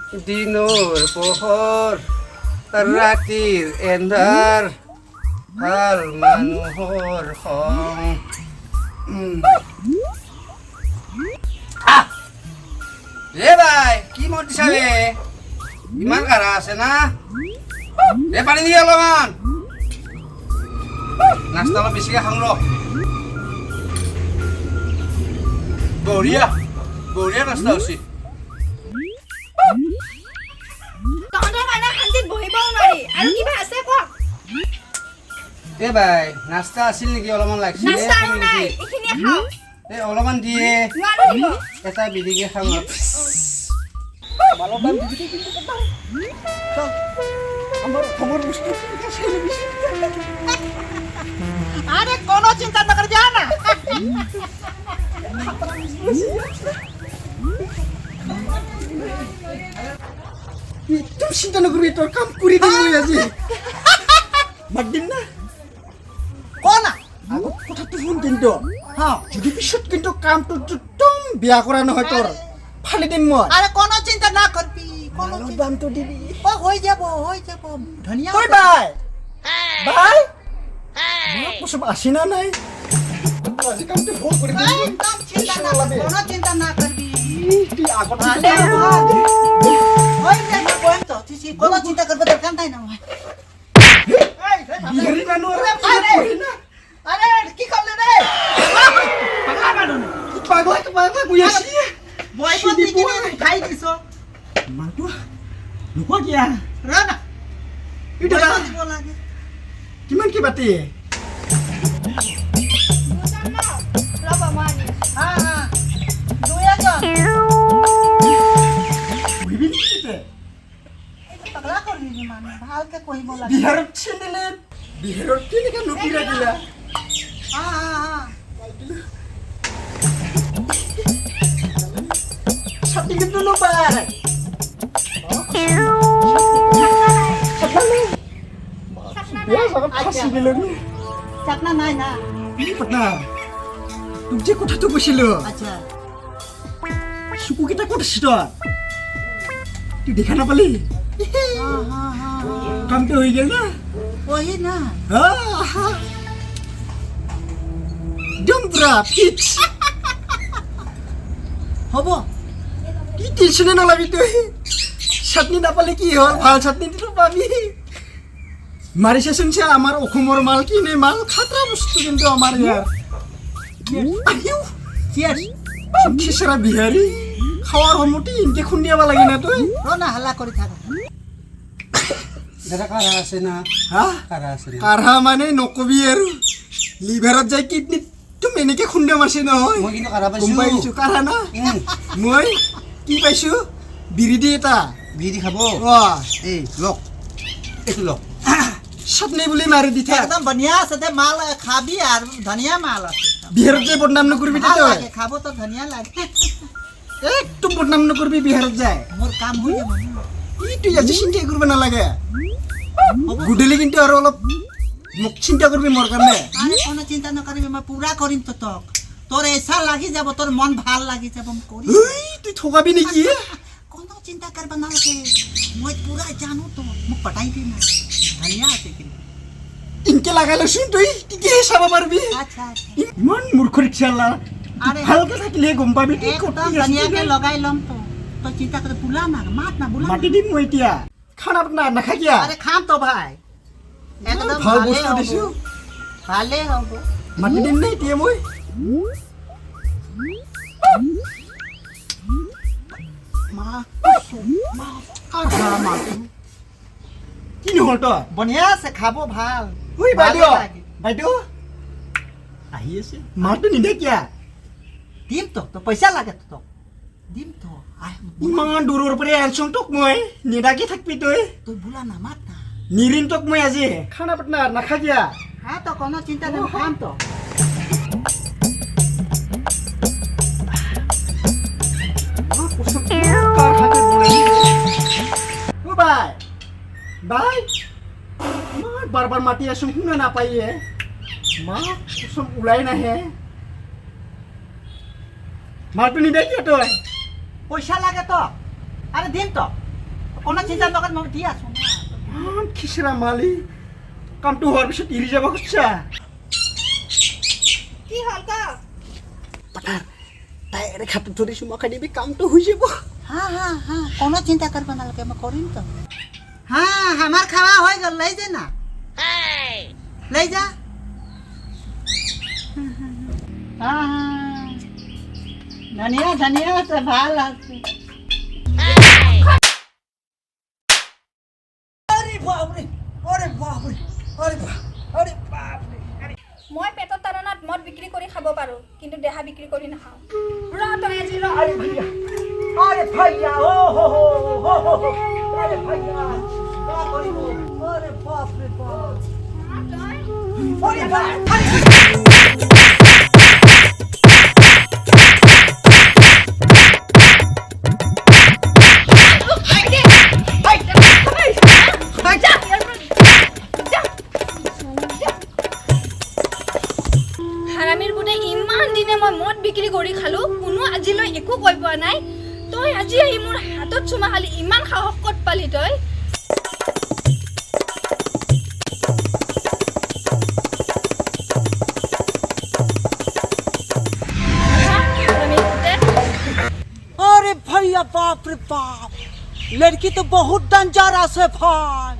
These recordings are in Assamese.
দিনৰ পোহৰ ৰাতিৰ এন্ধাৰ ভাল মানুহৰ সং এ ভাই কি মত দিছালে ইমান কাঢ়া আছে না এ পানী দিয়ে অলপমান নাস্তা অলপ বেছিকৈ খাওঁ ৰ বঢ়িয়া বঢ়িয়া নাস্তা হৈছে তহঁতৰ কাৰণে শান্তিত বহিবও নোৱাৰি আৰু কিবা আছে কওক এ ভাই নাস্তা আছিল নেকি অলপমান লাগিছিল নাস্তা আৰু নাই এইখিনিয়ে খাওঁ এ অলপমান দিয়ে নোৱাৰো দিব এটা বিধিকে খাওঁ আৰে কোনো চিন্তা না কৰে যা না একদম চিন্তা নকৰিবি তোৰ কাম কৰি দিম মই আজি মাত দিম না কোনা আগত কথাটো শুন কিন্তু হা যদি পিছত কিন্তু কামটো একদম বেয়া কৰা নহয় তোৰ ফালি দিম মই আৰে কোনো চিন্তা না কৰবি কোনো মালৰ দামটো দিবি ও হয়ে যাব ধনিয়া ঐ বাই বাই মই কৈছোঁ আছি না নাই আজি কামটো ভুল কৰি দিম একদম চিন্তা না করবি কোনো চিন্তা না করবি তুই আগত আরে হয়ে যাব বল তো তুই কোনো চিন্তা করবে দরকার নাই না বিহাৰী মানুহ আরে আরে কি করলে রে পাগলা মানুষ পাগলা গৈ আছি বই বই কিনে খাই দিছো মানুহটো নোপোৱা কিয়া ৰে না এটা দিব লাগে কিমান কি বাতি ৰ'ব মই আনি হ্যাঁ হ্যাঁ দুই একজন বুঢ়ী নেকি পাগলা করবি মানে ভালকে কইব লাগে বিহাৰত চেন্দেলে বিহাৰত কেনেকৈ নুকিৰা দিলা হ্যাঁ হ্যাঁ ছাতি কিন্তু নপায় বেয়া জাগাত ফাঁচি দিলো নি চাকনা নাই না পাটনা তোক যে কথাটো কৈছিলো আচ্ছা চকুকেইটা ক'ত আছে তই তুই দেখা নাপালি हाँ हाँ हाँ কামটো হৈ গ'ল না वही ना একদম পুৰা ফিক্স হব কি টেনশ্যনে নলবি তই চাটনি নাপালে কি হ'ল ভাল চাটনিটো পাবি মাৰিছাচোন চা আমাৰ অসমৰ মাল কিনে মাল খাতৰা বস্তু কিন্তু আমাৰ ইয়াৰ আহিও চিয়াৰ্স খেচৰা বিহাৰী খাৱাৰ সময়তে ইনকে খুন্দিয়াব লাগে না তই রোনা হাল্লা করে থাকা দাদা কাঢ়া আছে না হা কাঢ়া আছে না কাঢ়া মানে নকবি আৰু লিভাৰত যায় কিডনীত তুমি এনেকে খুন্দা মাৰছে নহয় মই কিন্তু কাঢ়া গম পাইছোঁ পাইছোঁ কাঢ়া না মই কি পাইছোঁ বিৰি দি এটা বিড়ি খাব এই লওক এইটো লওক চাটনি বুলি মাৰি দি থাক একদম बढ़िया से दे माल खाबी আৰ ধনিয়া মাল আছে বিহাৰত যায় বদনাম নকৰিবি ভাল তই লাগে খাবো তো ধনিয়া লাগে একদম বদনাম নকৰিবি বিহাৰত যায় মোৰ কাম হয়ে যাব ই তুই আজি চিন্তা কৰিব নালাগে গধূলি কিন্তু আৰু অলপ মোক চিন্তা কৰিবি মোৰ কাৰণে আরে কোনো চিন্তা না করবি মই পুরা করিম তো তক তোর এসা লাগি যাব তোর মন ভাল লাগি যাব মই করি ঐ তুই ঠগাবি নেকি কোনো চিন্তা করবা না লাগে মই পুরা জানো তো মোক পটাই দি না ধনিয়া আছে কিন্তু ইনকে লাগাই লৈছোন তুই তেতিয়াহে চাব পাৰিবি আচ্ছা আচ্ছা ইমান মূৰ্খ ৰিক্সাৱালা আৰে ভালকে থাকিলে গম পাবি তুই ক'ত একদম কি আছে। ধনিয়াকে লগাই লম তো তো চিন্তা করে বুলা না মাত না বুলা মাতি দিম মই এতিয়া খানা না নাখা কিয়া আরে খাম তো ভাই একদম ভাল ভালে বস্তু হব দিছো ভালে হব মাতি দিম নে এতিয়া মই কি নহ'ল তই বঢ়িয়া আছে খাব ভাল ঐ বাইদেউ ভালে লাগে। বাইদেউ আহি আছে মাৰটো নিদে কিয়া দিম তো তো পইচা লাগে তো তোক দিম তো আহ ইমান দূৰৰ পৰা আনচোন তোক মই নিদাকে থাকবি তই তুই বুলা না মাত না নিৰিম তোক মই আজি খানা পাটনা নাখা কিয়া হ্যাঁ তো কোনো চিন্তা নেই খাম তো ও বাই বাই মই বাৰ বাৰ মাতি আছো শুনা নাপায়ে মা কুসুম ওলাই নাহে মাৰটো নিদে কিয় তই পয়সা লাগে তো আৰে দিম তো কোনো চিন্তা নকৰ মই দি আছো না খিচৰা মালি কামটো হোৱাৰ পিছত এৰি যাব খুজিছা কি হ'ল ক পাঠাৰ তাই ৰেখাটো ধৰিছোঁ মই খাই দিবি কামটো হৈ যাব হা হা হা কোনো চিন্তা কৰিব নালাগে মই কৰিম তো হা আমাৰ খাওয়া হৈ গ'ল লৈ যা না লৈ যা হা ধনিয়া ধনিয়া তো ভাল আছে আরে বাপরে আরে বাপরে আরে আরে বাপরে মই পেটৰ তাৰণাত মদ বিক্ৰী কৰি খাব পাৰোঁ কিন্তু দেহা বিক্ৰী কৰি নাখাওঁ ৰ তই আজি ৰ अरे भैया ओ हो अरे भैया क्या करिबो अरे बाप रे बाप अरे बाप হাৰামীৰ বুটে ইমান দিনে মই মদ বিক্ৰী কৰি খালো কোনো আজিলৈ একো কৈ পোৱা নাই তই আজি আহি মোৰ হাতত চুমা খালি ইমান সাহস ক'ত পালি তই अरे भैया बाप रे बाप लड़की तो बहुत डेंजरस है भाई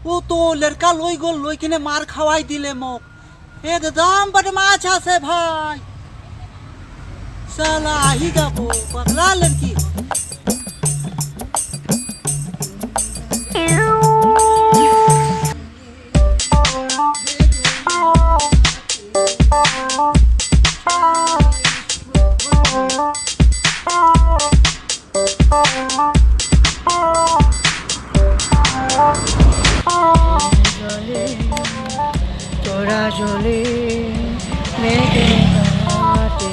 वो तो लड़का लई गल लई किने मार खवाई दिले মোক एकदम बदमाश है भाई साला ही जाबो पगला लड़की তোরা জলে মেঘে কাটে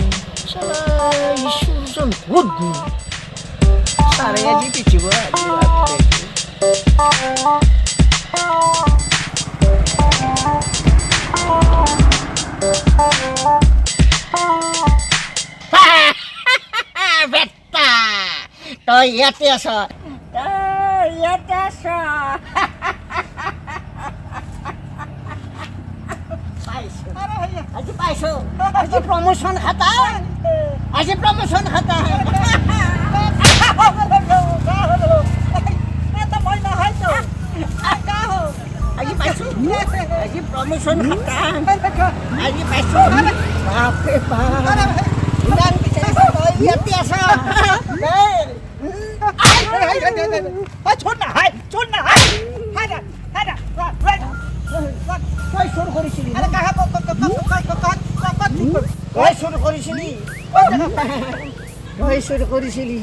সবাই সুজন হুদ্দু সারে আজি পিছিব আজি রাতে বেটা তই ইয়াতে আছ আজি পাইছো আজি প্ৰমোশন খাতা আজি প্ৰমোশন খাতা আজি পাইছো আজি প্ৰমোশন খাতা আজি পাইছো বাপৰে বাপ ইমান বিচাৰিছো তই ইয়াতে আছ তই চুৰ কৰিছিলি তই চুৰ কৰিছিলি তই চুৰ কৰিছিলি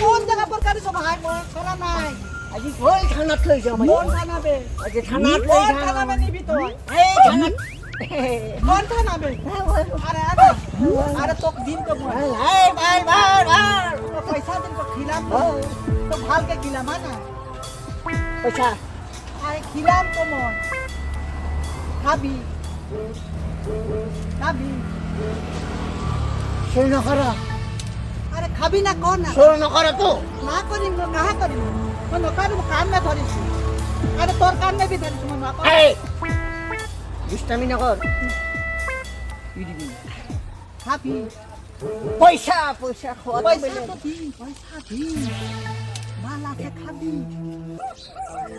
কোন জায়গা पर गाड़ी सब हाय मोर छोरा নাই আজি গ'ল থানাত লৈ যাম কোন থানা বে আজি থানাত লৈ কোন যাম থানা में निबी तो এই থানাত কোন থানা বে अरे अरे तो दिन तो मोर এই বাই বাই तो पैसा दिन तो खिलाम तो भाल के खिलाम है ना পইচা अरे खिलाम तो मोर खाबी চুৰ নকৰ अरे खाबी ना कौन ना চুৰ নকৰ তো ना करिम न कहा करिम मैं नकारिम कान में धरिस अरे तोर कान में भी धरिस मैं ना এই দুষ্টামি নকৰ खाबी পইচা পইচা খোৱা पैसा तो दी पैसा दी माला के खाबी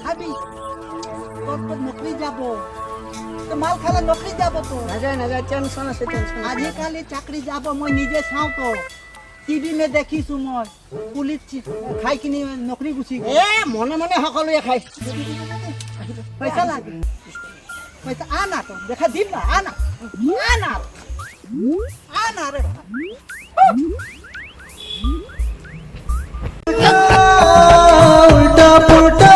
खाबी तोर तो नौकरी जाबो तो माल खाला नौकरी जाबो तो নাযায় নাযায় টেনশ্যন আছে টেনশ্যন आजिकाली चाकरी जाबो मैं निजे छाऊ तो टीवी में देखिसु मैं पुलिस खाई किनी नौकरी गुसी এ মনে মনে সকলোৱে খায় पैसा लागे पैसा आना तो देखा दिन ना आना आना रे उल्टा पुल्टा